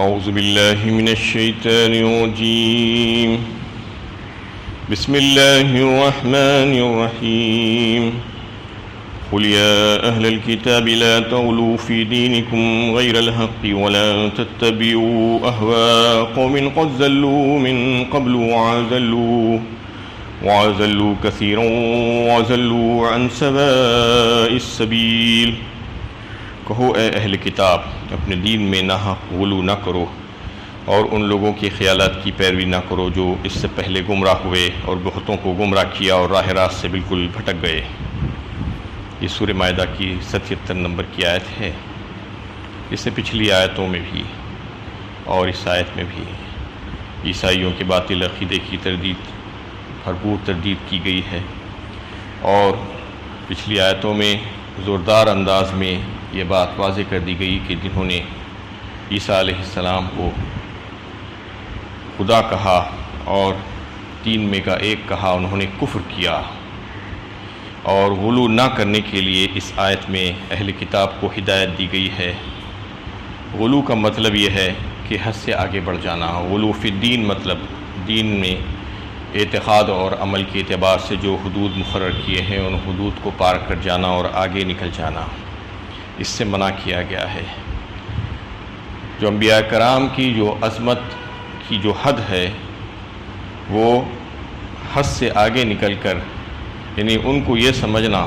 أعوذ بالله من الشيطان الرجيم بسم الله الرحمن الرحيم قل يا أهل الكتاب لا تغلوا في دينكم غير الحق ولا تتبعوا أهواء قوم قد ضلوا من قبل وأضلوا كثيرا وضلوا عن سواء السبيل۔ کہو اے اہل کتاب، اپنے دین میں ناحق غلو نہ کرو اور ان لوگوں کے خیالات کی پیروی نہ کرو جو اس سے پہلے گمراہ ہوئے اور بہتوں کو گمراہ کیا اور راہ راست سے بالکل بھٹک گئے۔ یہ سورہ مائدہ کی 77 نمبر کی آیت ہے۔ اس سے پچھلی آیتوں میں بھی اور اس آیت میں بھی عیسائیوں کے باطل عقیدے کی بھرپور تردید کی گئی ہے، اور پچھلی آیتوں میں زوردار انداز میں یہ بات واضح کر دی گئی کہ جنہوں نے عیسیٰ علیہ السلام کو خدا کہا اور تین میں کا ایک کہا، انہوں نے کفر کیا۔ اور غلو نہ کرنے کے لیے اس آیت میں اہل کتاب کو ہدایت دی گئی ہے۔ غلو کا مطلب یہ ہے کہ حد سے آگے بڑھ جانا۔ غلو فی الدین مطلب دین میں اعتقاد اور عمل کے اعتبار سے جو حدود مقرر کیے ہیں ان حدود کو پار کر جانا اور آگے نکل جانا، اس سے منع کیا گیا ہے۔ جو انبیاء کرام کی جو عظمت کی جو حد ہے، وہ حد سے آگے نکل کر، یعنی ان کو یہ سمجھنا،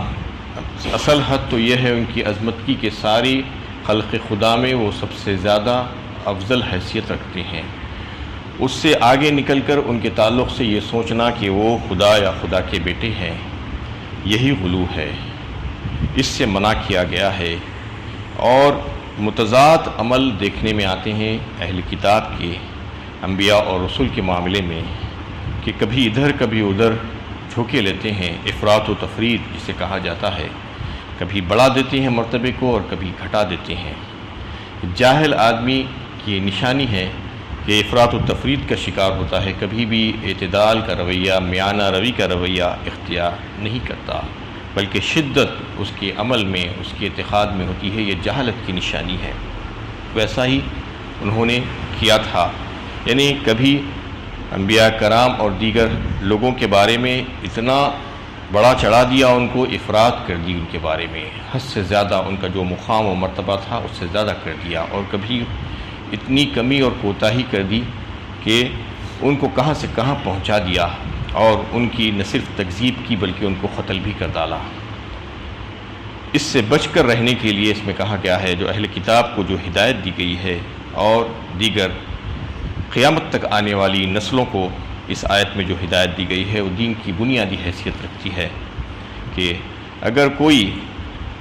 اصل حد تو یہ ہے ان کی عظمت کی کہ ساری خلق خدا میں وہ سب سے زیادہ افضل حیثیت رکھتے ہیں۔ اس سے آگے نکل کر ان کے تعلق سے یہ سوچنا کہ وہ خدا یا خدا کے بیٹے ہیں، یہی غلو ہے، اس سے منع کیا گیا ہے۔ اور متضاد عمل دیکھنے میں آتے ہیں اہل کتاب کے انبیاء اور رسول کے معاملے میں کہ کبھی ادھر کبھی ادھر جھوکے لیتے ہیں، افراط و تفرید جسے کہا جاتا ہے، کبھی بڑھا دیتے ہیں مرتبے کو اور کبھی گھٹا دیتے ہیں۔ جاہل آدمی کی نشانی ہے کہ افراط و تفرید کا شکار ہوتا ہے، کبھی بھی اعتدال کا رویہ، میانہ روی کا رویہ اختیار نہیں کرتا، بلکہ شدت اس کے عمل میں، اس کے اعتقاد میں ہوتی ہے۔ یہ جہالت کی نشانی ہے۔ ویسا ہی انہوں نے کیا تھا، یعنی کبھی انبیاء کرام اور دیگر لوگوں کے بارے میں اتنا بڑا چڑھا دیا، ان کو افراط کر دی، ان کے بارے میں حد سے زیادہ ان کا جو مقام و مرتبہ تھا اس سے زیادہ کر دیا، اور کبھی اتنی کمی اور کوتاہی کر دی کہ ان کو کہاں سے کہاں پہنچا دیا، اور ان کی نہ صرف تکذیب کی بلکہ ان کو قتل بھی کر ڈالا۔ اس سے بچ کر رہنے کے لیے اس میں کہا گیا ہے جو اہل کتاب کو جو ہدایت دی گئی ہے اور دیگر قیامت تک آنے والی نسلوں کو اس آیت میں جو ہدایت دی گئی ہے وہ دین کی بنیادی حیثیت رکھتی ہے کہ اگر کوئی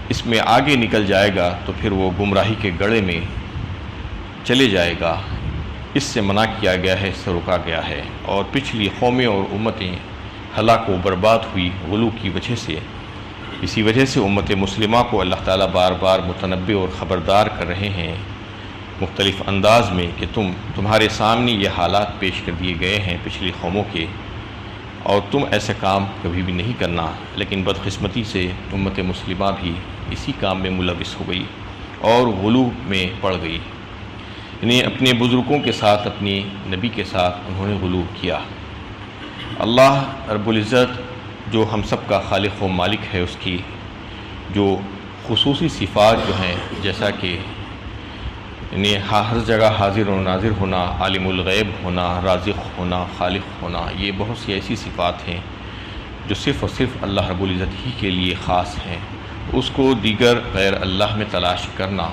اس میں آگے نکل جائے گا تو پھر وہ گمراہی کے گڑھے میں چلے جائے گا۔ اس سے منع کیا گیا ہے، اس سے روکا گیا ہے، اور پچھلی قومیں اور امتیں ہلاک و برباد ہوئی غلو کی وجہ سے۔ اسی وجہ سے امت مسلمہ کو اللہ تعالیٰ بار بار متنبہ اور خبردار کر رہے ہیں مختلف انداز میں کہ تمہارے سامنے یہ حالات پیش کر دیے گئے ہیں پچھلی قوموں کے، اور تم ایسے کام کبھی بھی نہیں کرنا۔ لیکن بدقسمتی سے امت مسلمہ بھی اسی کام میں ملوث ہو گئی اور غلو میں پڑ گئی، یعنی اپنے بزرگوں کے ساتھ، اپنی نبی کے ساتھ انہوں نے غلو کیا۔ اللہ رب العزت جو ہم سب کا خالق و مالک ہے، اس کی جو خصوصی صفات جو ہیں، جیسا کہ یعنی ہر جگہ حاضر و ناظر ہونا، عالم الغیب ہونا، رازق ہونا، خالق ہونا، یہ بہت سی ایسی صفات ہیں جو صرف اور صرف اللہ رب العزت ہی کے لیے خاص ہیں۔ اس کو دیگر غیر اللہ میں تلاش کرنا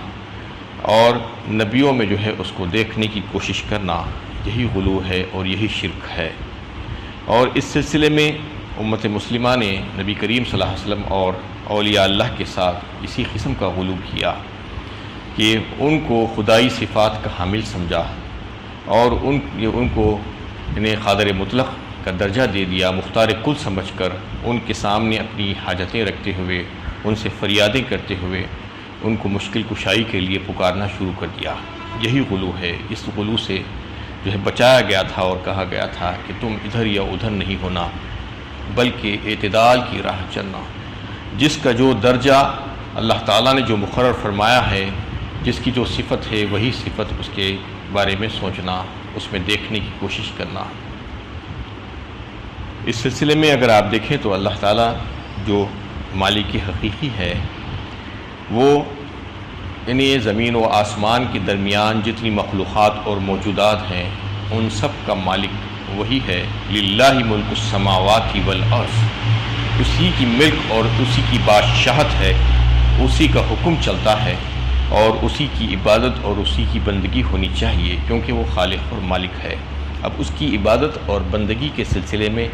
اور نبیوں میں جو ہے اس کو دیکھنے کی کوشش کرنا، یہی غلو ہے اور یہی شرک ہے۔ اور اس سلسلے میں امت مسلمہ نے نبی کریم صلی اللہ علیہ وسلم اور اولیاء اللہ کے ساتھ اسی قسم کا غلو کیا کہ ان کو خدائی صفات کا حامل سمجھا اور ان کو انہیں قادر مطلق کا درجہ دے دیا، مختار کل سمجھ کر ان کے سامنے اپنی حاجتیں رکھتے ہوئے، ان سے فریادیں کرتے ہوئے ان کو مشکل کشائی کے لیے پکارنا شروع کر دیا۔ یہی غلو ہے۔ اس غلو سے جو ہے بچایا گیا تھا اور کہا گیا تھا کہ تم ادھر یا ادھر نہیں ہونا، بلکہ اعتدال کی راہ چلنا۔ جس کا جو درجہ اللہ تعالیٰ نے جو مقرر فرمایا ہے جس کی جو صفت ہے وہی صفت اس کے بارے میں سوچنا، اس میں دیکھنے کی کوشش کرنا۔ اس سلسلے میں اگر آپ دیکھیں تو اللہ تعالیٰ جو مالک حقیقی ہے وہ یعنی زمین و آسمان کے درمیان جتنی مخلوقات اور موجودات ہیں ان سب کا مالک وہی ہے۔ للہ ملک السماوات والارض، اسی کی ملک اور اسی کی بادشاہت ہے، اسی کا حکم چلتا ہے اور اسی کی عبادت اور اسی کی بندگی ہونی چاہیے، کیونکہ وہ خالق اور مالک ہے۔ اب اس کی عبادت اور بندگی کے سلسلے میں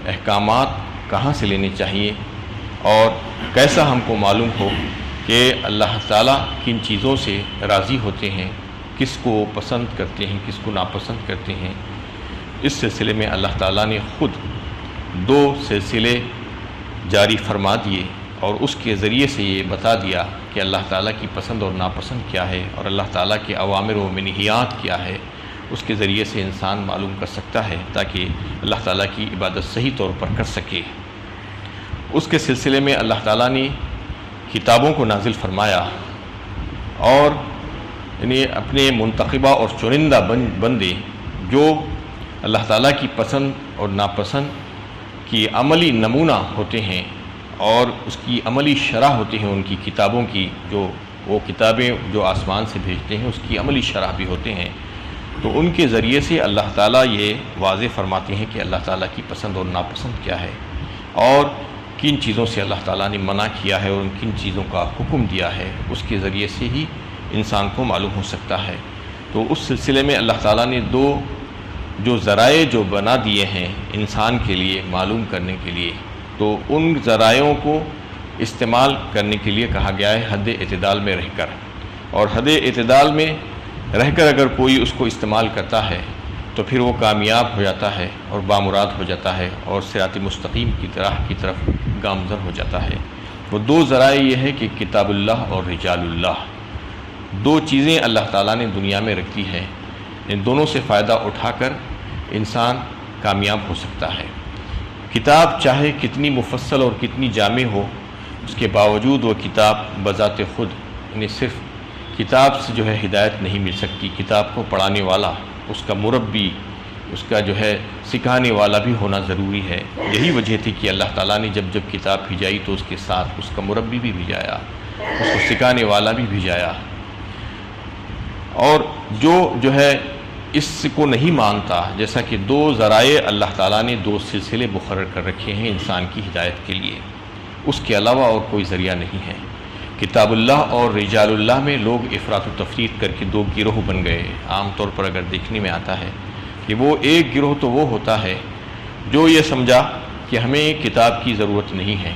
احکامات کہاں سے لینے چاہیے اور کیسا ہم کو معلوم ہو کہ اللہ تعالیٰ کن چیزوں سے راضی ہوتے ہیں، کس کو پسند کرتے ہیں، کس کو ناپسند کرتے ہیں، اس سلسلے میں اللہ تعالیٰ نے خود 2 سلسلے جاری فرما دیے اور اس کے ذریعے سے یہ بتا دیا کہ اللہ تعالیٰ کی پسند اور ناپسند کیا ہے اور اللہ تعالیٰ کے اوامر و منہیات کیا ہے۔ اس کے ذریعے سے انسان معلوم کر سکتا ہے تاکہ اللہ تعالیٰ کی عبادت صحیح طور پر کر سکے۔ اس کے سلسلے میں اللہ تعالیٰ نے کتابوں کو نازل فرمایا اور یعنی اپنے منتخبہ اور چنندہ بندے جو اللہ تعالیٰ کی پسند اور ناپسند کی عملی نمونہ ہوتے ہیں اور اس کی عملی شرح ہوتی ہیں، ان کی کتابوں کی جو وہ کتابیں جو آسمان سے بھیجتے ہیں اس کی عملی شرح بھی ہوتے ہیں، تو ان کے ذریعے سے اللہ تعالیٰ یہ واضح فرماتے ہیں کہ اللہ تعالیٰ کی پسند اور ناپسند کیا ہے اور کن چیزوں سے اللہ تعالیٰ نے منع کیا ہے اور کن چیزوں کا حکم دیا ہے۔ اس کے ذریعے سے ہی انسان کو معلوم ہو سکتا ہے۔ تو اس سلسلے میں اللہ تعالیٰ نے 2 جو ذرائع جو بنا دیے ہیں انسان کے لیے معلوم کرنے کے لیے، تو ان ذرائعوں کو استعمال کرنے کے لیے کہا گیا ہے حد اعتدال میں رہ کر، اور حد اعتدال میں رہ کر اگر کوئی اس کو استعمال کرتا ہے تو پھر وہ کامیاب ہو جاتا ہے اور بامراد ہو جاتا ہے اور صراط مستقیم کی طرف گامزن ہو جاتا ہے۔ وہ 2 ذرائع یہ ہے کہ کتاب اللہ اور رجال اللہ، 2 چیزیں اللہ تعالیٰ نے دنیا میں رکھی ہیں، ان دونوں سے فائدہ اٹھا کر انسان کامیاب ہو سکتا ہے۔ کتاب چاہے کتنی مفصل اور کتنی جامع ہو، اس کے باوجود وہ کتاب بذات خود یعنی صرف کتاب سے جو ہے ہدایت نہیں مل سکتی، کتاب کو پڑھانے والا، اس کا مربی، اس کا جو ہے سکھانے والا بھی ہونا ضروری ہے۔ یہی وجہ تھی کہ اللہ تعالیٰ نے جب کتاب بھیجائی تو اس کے ساتھ اس کا مربی بھی بھیجایا، اس کو سکھانے والا بھی بھیجایا، اور جو ہے اس کو نہیں مانتا، جیسا کہ 2 ذرائع اللہ تعالیٰ نے 2 سلسلے مقرر کر رکھے ہیں انسان کی ہدایت کے لیے، اس کے علاوہ اور کوئی ذریعہ نہیں ہے۔ کتاب اللہ اور رجال اللہ میں لوگ افراط و تفریط کر کے 2 گروہ بن گئے۔ عام طور پر اگر دیکھنے میں آتا ہے کہ وہ ایک گروہ تو وہ ہوتا ہے جو یہ سمجھا کہ ہمیں کتاب کی ضرورت نہیں ہے،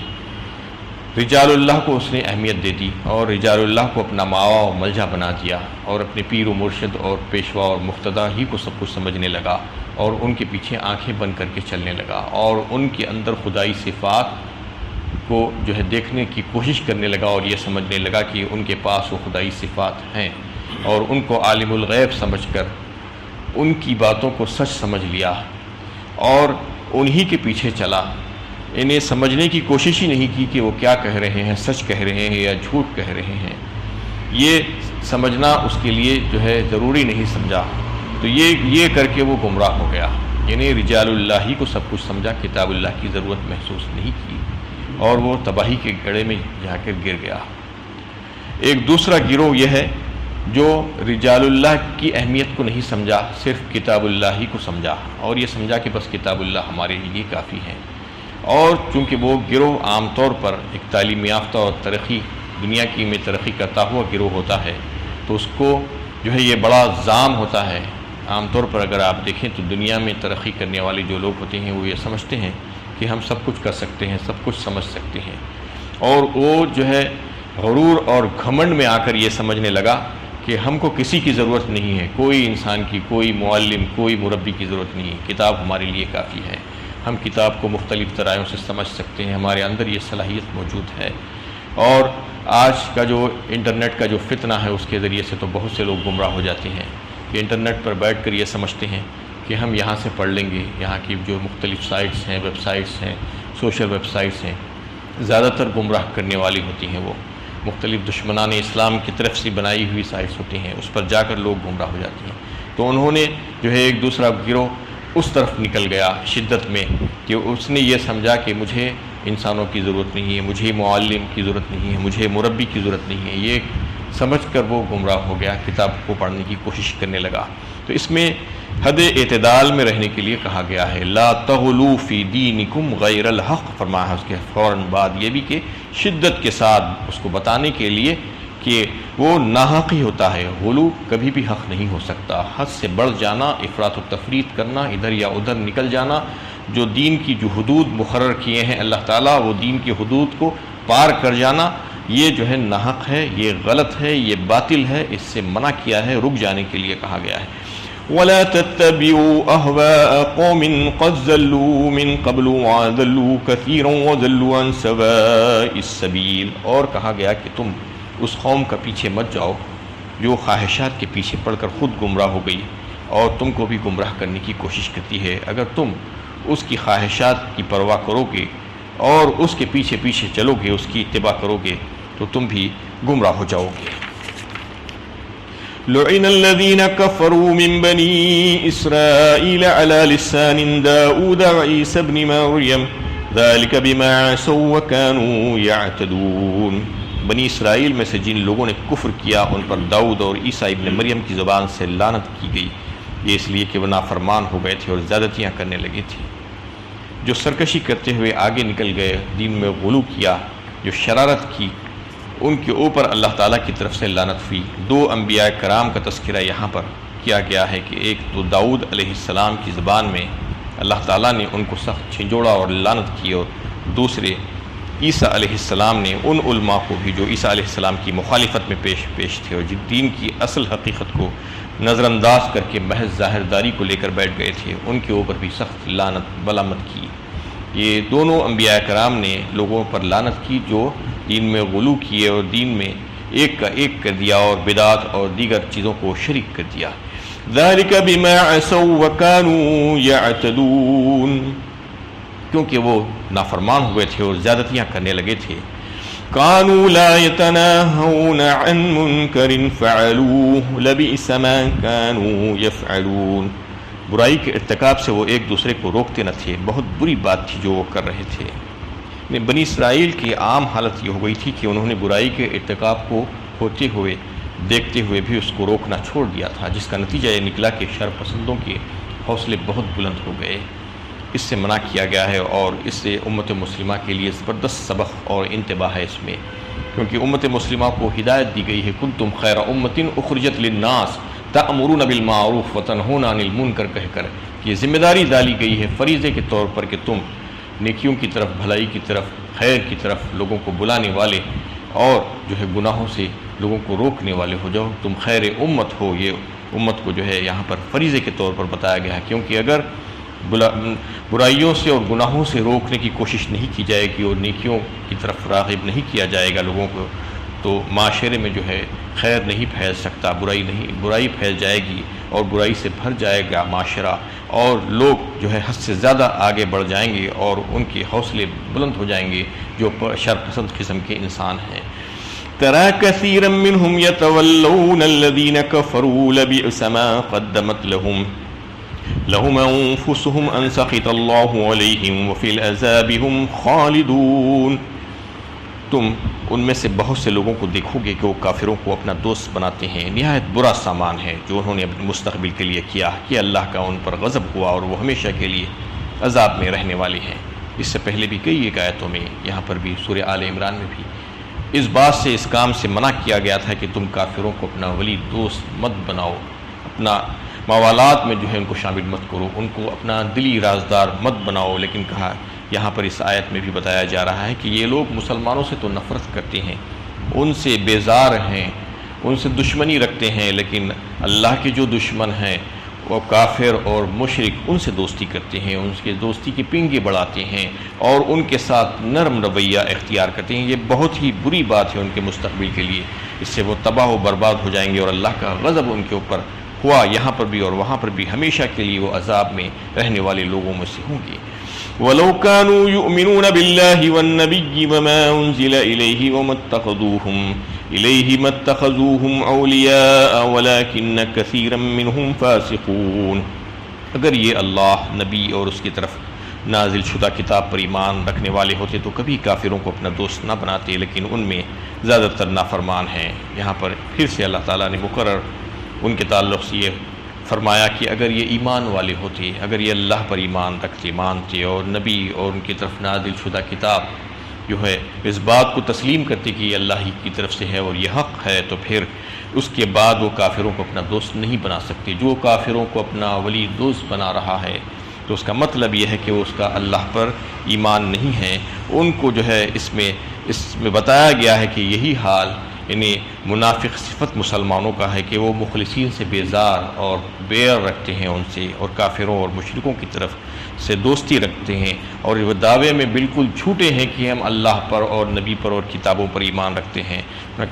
رجال اللہ کو اس نے اہمیت دے دی اور رجال اللہ کو اپنا ماوا و ملجا بنا دیا اور اپنے پیر و مرشد اور پیشوا اور مقتدی ہی کو سب کچھ سمجھنے لگا اور ان کے پیچھے آنکھیں بند کر کے چلنے لگا اور ان کے اندر خدائی صفات کو جو ہے دیکھنے کی کوشش کرنے لگا اور یہ سمجھنے لگا کہ ان کے پاس وہ خدائی صفات ہیں، اور ان کو عالم الغیب سمجھ کر ان کی باتوں کو سچ سمجھ لیا اور انہی کے پیچھے چلا۔ انہیں سمجھنے کی کوشش ہی نہیں کی کہ وہ کیا کہہ رہے ہیں، سچ کہہ رہے ہیں یا جھوٹ کہہ رہے ہیں، یہ سمجھنا اس کے لیے جو ہے ضروری نہیں سمجھا، تو یہ کر کے وہ گمراہ ہو گیا۔ یعنی رجال اللہ ہی کو سب کچھ سمجھا، کتاب اللہ کی ضرورت محسوس نہیں کی اور وہ تباہی کے گڑھے میں جا کر گر گیا۔ ایک دوسرا گروہ یہ ہے جو رجال اللہ کی اہمیت کو نہیں سمجھا، صرف کتاب اللہ ہی کو سمجھا اور یہ سمجھا کہ بس کتاب اللہ ہمارے لیے کافی ہے، اور چونکہ وہ گروہ عام طور پر ایک تعلیم یافتہ اور دنیا کی میں ترقی کرتا ہوا گروہ ہوتا ہے تو اس کو جو ہے یہ بڑا زام ہوتا ہے۔ عام طور پر اگر آپ دیکھیں تو دنیا میں ترقی کرنے والے جو لوگ ہوتے ہیں وہ یہ سمجھتے ہیں کہ ہم سب کچھ کر سکتے ہیں، سب کچھ سمجھ سکتے ہیں، اور وہ جو ہے غرور اور گھمنڈ میں آ کر یہ سمجھنے لگا کہ ہم کو کسی کی ضرورت نہیں ہے، کوئی انسان کی، کوئی معلم، کوئی مربی کی ضرورت نہیں ہے، کتاب ہمارے لیے کافی ہے، ہم کتاب کو مختلف طرائوں سے سمجھ سکتے ہیں، ہمارے اندر یہ صلاحیت موجود ہے۔ اور آج کا جو انٹرنیٹ کا جو فتنہ ہے اس کے ذریعے سے تو بہت سے لوگ گمراہ ہو جاتے ہیں کہ انٹرنیٹ پر بیٹھ کر یہ سمجھتے ہیں کہ ہم یہاں سے پڑھ لیں گے، یہاں کی جو مختلف سائٹس ہیں، ویب سائٹس ہیں، سوشل ویب سائٹس ہیں، زیادہ تر گمراہ کرنے والی ہوتی ہیں وہ، مختلف دشمنان اسلام کی طرف سے بنائی ہوئی سائٹس ہوتی ہیں، اس پر جا کر لوگ گمراہ ہو جاتے ہیں۔ تو انہوں نے جو ہے ایک دوسرا گروہ اس طرف نکل گیا شدت میں کہ اس نے یہ سمجھا کہ مجھے انسانوں کی ضرورت نہیں ہے، مجھے معلم کی ضرورت نہیں ہے، مجھے مربی کی ضرورت نہیں ہے، یہ سمجھ کر وہ گمراہ ہو گیا، کتاب کو پڑھنے کی کوشش کرنے لگا۔ تو اس میں حد اعتدال میں رہنے کے لیے کہا گیا ہے، لا تغلو فی دینکم غیر الحق، فرمایا اس کے فوراً بعد یہ بھی کہ شدت کے ساتھ اس کو بتانے کے لیے کہ وہ ناحق ہی ہوتا ہے، غلو کبھی بھی حق نہیں ہو سکتا، حد سے بڑھ جانا، افراط و تفریط کرنا، ادھر یا ادھر نکل جانا، جو دین کی جو حدود مقرر کیے ہیں اللہ تعالیٰ، وہ دین کی حدود کو پار کر جانا، یہ جو ہے ناحق ہے، یہ غلط ہے، یہ باطل ہے، اس سے منع کیا ہے، رک جانے کے لیے کہا گیا ہے۔ وَلَا تَتَّبِعُوا أَهْوَاءَ قَوْمٍ قَدْ ضَلُّوا مِن قَبْلُ وَأَضَلُّوا كَثِيرًا وَضَلُّوا عَن سَوَاءِ السَّبِيلِ، اور کہا گیا کہ تم اس قوم کا پیچھے مت جاؤ جو خواہشات کے پیچھے پڑ کر خود گمراہ ہو گئی اور تم کو بھی گمراہ کرنے کی کوشش کرتی ہے۔ اگر تم اس کی خواہشات کی پرواہ کرو گے اور اس کے پیچھے پیچھے چلو گے، اس کی اتباع کرو گے، تو تم بھی گمراہ ہو جاؤ گے۔ لعن الذين كفروا من بني إسرائيل على لسان داود وعيسى بن مريم ذلك بما عصوا وكانوا يعتدون، بنی اسرائیل میں سے جن لوگوں نے کفر کیا ان پر داؤد اور عیسیٰ ابن مریم کی زبان سے لعنت کی گئی، یہ اس لیے کہ وہ نافرمان ہو گئے تھے اور زیادتیاں کرنے لگے تھے۔ جو سرکشی کرتے ہوئے آگے نکل گئے، دین میں غلو کیا، جو شرارت کی، ان کے اوپر اللہ تعالیٰ کی طرف سے لعنت ہوئی۔ دو انبیاء کرام کا تذکرہ یہاں پر کیا گیا ہے کہ ایک تو داؤد علیہ السلام کی زبان میں اللہ تعالیٰ نے ان کو سخت جھنجھوڑا اور لعنت کی، اور دوسرے عیسیٰ علیہ السلام نے ان علماء کو بھی جو عیسیٰ علیہ السلام کی مخالفت میں پیش تھے اور جن دین کی اصل حقیقت کو نظر انداز کر کے محض ظاہرداری کو لے کر بیٹھ گئے تھے، ان کے اوپر بھی سخت لعنت ملامت کی۔ یہ دونوں انبیاء کرام نے لوگوں پر لعنت کی جو دین میں غلو کیے اور دین میں ایک کا ایک کر دیا اور بدعت اور دیگر چیزوں کو شریک کر دیا۔ ذَلِكَ بِمَا عَصَوْا وَكَانُوا يَعْتَدُونَ، کیونکہ وہ نافرمان ہوئے تھے اور زیادتیاں کرنے لگے تھے۔ كَانُوا لَا يَتَنَاهَوْنَ عَن مُنكَرٍ فَعَلُوهُ لَبِئْسَ مَا كَانُوا يَفْعَلُونَ، برائی کے ارتکاب سے وہ ایک دوسرے کو روکتے نہ تھے، بہت بری بات تھی جو وہ کر رہے تھے۔ بنی اسرائیل کی عام حالت یہ ہو گئی تھی کہ انہوں نے برائی کے ارتکاب کو ہوتے ہوئے دیکھتے ہوئے بھی اس کو روکنا چھوڑ دیا تھا، جس کا نتیجہ یہ نکلا کہ شر پسندوں کے حوصلے بہت بلند ہو گئے۔ اس سے منع کیا گیا ہے اور اس سے امت مسلمہ کے لیے زبردست سبق اور انتباہ ہے اس میں، کیونکہ امت مسلمہ کو ہدایت دی گئی ہے، کنتم خیر امت اخرجت للناس تأمرون بالمعروف وتنہون عن المنکر، کہہ کر یہ ذمہ داری ڈالی گئی ہے فریضے کے طور پر کہ تم نیکیوں کی طرف، بھلائی کی طرف، خیر کی طرف لوگوں کو بلانے والے اور جو ہے گناہوں سے لوگوں کو روکنے والے ہو جاؤ، تم خیر امت ہو۔ یہ امت کو جو ہے یہاں پر فریضے کے طور پر بتایا گیا ہے، کیونکہ اگر برائیوں سے اور گناہوں سے روکنے کی کوشش نہیں کی جائے گی اور نیکیوں کی طرف راغب نہیں کیا جائے گا لوگوں کو، تو معاشرے میں جو ہے خیر نہیں پھیل سکتا، برائی پھیل جائے گی اور برائی سے بھر جائے گا معاشرہ، اور لوگ جو ہے حد سے زیادہ آگے بڑھ جائیں گے اور ان کے حوصلے بلند ہو جائیں گے جو شر پسند قسم کے انسان ہیں۔ تَرَى كَثِيرًا مِّنْهُمْ يَتَوَلَّوْنَ الَّذِينَ كَفَرُوا لَبِئْسَ مَا قَدَّمَتْ لَهُمْ أَنفُسُهُمْ أَن سَخِطَ اللَّهُ عَلَيْهِمْ وَفِي الْعَذَابِ هُمْ خَالِدُونَ، تم ان میں سے بہت سے لوگوں کو دیکھو گے کہ وہ کافروں کو اپنا دوست بناتے ہیں، نہایت برا سامان ہے جو انہوں نے اپنے مستقبل کے لیے کیا کہ اللہ کا ان پر غضب ہوا اور وہ ہمیشہ کے لیے عذاب میں رہنے والے ہیں۔ اس سے پہلے بھی کئی ایک آیتوں میں، یہاں پر بھی سورہ آل عمران میں بھی اس بات سے، اس کام سے منع کیا گیا تھا کہ تم کافروں کو اپنا ولی دوست مت بناؤ، اپنا موالات میں جو ہے ان کو شامل مت کرو، ان کو اپنا دلی رازدار مت بناؤ۔ لیکن کہا یہاں پر اس آیت میں بھی بتایا جا رہا ہے کہ یہ لوگ مسلمانوں سے تو نفرت کرتے ہیں، ان سے بیزار ہیں، ان سے دشمنی رکھتے ہیں، لیکن اللہ کے جو دشمن ہیں وہ کافر اور مشرک، ان سے دوستی کرتے ہیں، ان کے دوستی کی پنگے بڑھاتے ہیں اور ان کے ساتھ نرم رویہ اختیار کرتے ہیں۔ یہ بہت ہی بری بات ہے ان کے مستقبل کے لیے، اس سے وہ تباہ و برباد ہو جائیں گے اور اللہ کا غضب ان کے اوپر ہوا یہاں پر بھی اور وہاں پر بھی، ہمیشہ کے لیے وہ عذاب میں رہنے والے لوگوں میں سے ہوں گے۔ وَلَوْ كَانُوا يُؤْمِنُونَ بِاللَّهِ وَالنَّبِيِّ وَمَا أُنزِلَ إِلَيْهِ وَمَا اتَّخَذُوهُمْ أَوْلِيَاءَ وَلَكِنَّ كَثِيرًا مِّنْهُمْ فَاسِقُونَ۔ اگر یہ اللہ، نبی اور اس کی طرف نازل شدہ کتاب پر ایمان رکھنے والے ہوتے تو کبھی کافروں کو اپنا دوست نہ بناتے، لیکن ان میں زیادہ تر نافرمان ہیں۔ یہاں پر پھر سے اللہ تعالیٰ نے مقرر ان کے تعلق سے یہ فرمایا کہ اگر یہ ایمان والے ہوتے، اگر یہ اللہ پر ایمان رکھتے، مانتے اور نبی اور ان کی طرف نازل شدہ کتاب جو ہے اس بات کو تسلیم کرتے کہ یہ اللہ ہی کی طرف سے ہے اور یہ حق ہے، تو پھر اس کے بعد وہ کافروں کو اپنا دوست نہیں بنا سکتے۔ جو کافروں کو اپنا ولی دوست بنا رہا ہے تو اس کا مطلب یہ ہے کہ وہ اس کا اللہ پر ایمان نہیں ہے۔ ان کو جو ہے اس میں بتایا گیا ہے کہ یہی حال یعنی منافق صفت مسلمانوں کا ہے کہ وہ مخلصین سے بیزار اور بیر رکھتے ہیں ان سے، اور کافروں اور مشرکوں کی طرف سے دوستی رکھتے ہیں، اور وہ دعوے میں بالکل جھوٹے ہیں کہ ہم اللہ پر اور نبی پر اور کتابوں پر ایمان رکھتے ہیں،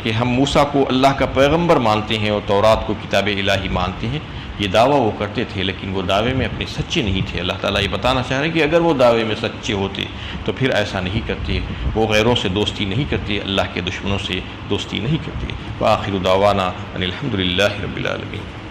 کہ ہم موسیٰ کو اللہ کا پیغمبر مانتے ہیں اور تورات کو کتاب الہی مانتے ہیں۔ یہ دعویٰ وہ کرتے تھے لیکن وہ دعوے میں اپنے سچے نہیں تھے۔ اللہ تعالیٰ یہ بتانا چاہ رہے ہیں کہ اگر وہ دعوے میں سچے ہوتے تو پھر ایسا نہیں کرتے، وہ غیروں سے دوستی نہیں کرتے، اللہ کے دشمنوں سے دوستی نہیں کرتے۔ وآخر دعوانا ان الحمد للہ رب العالمین۔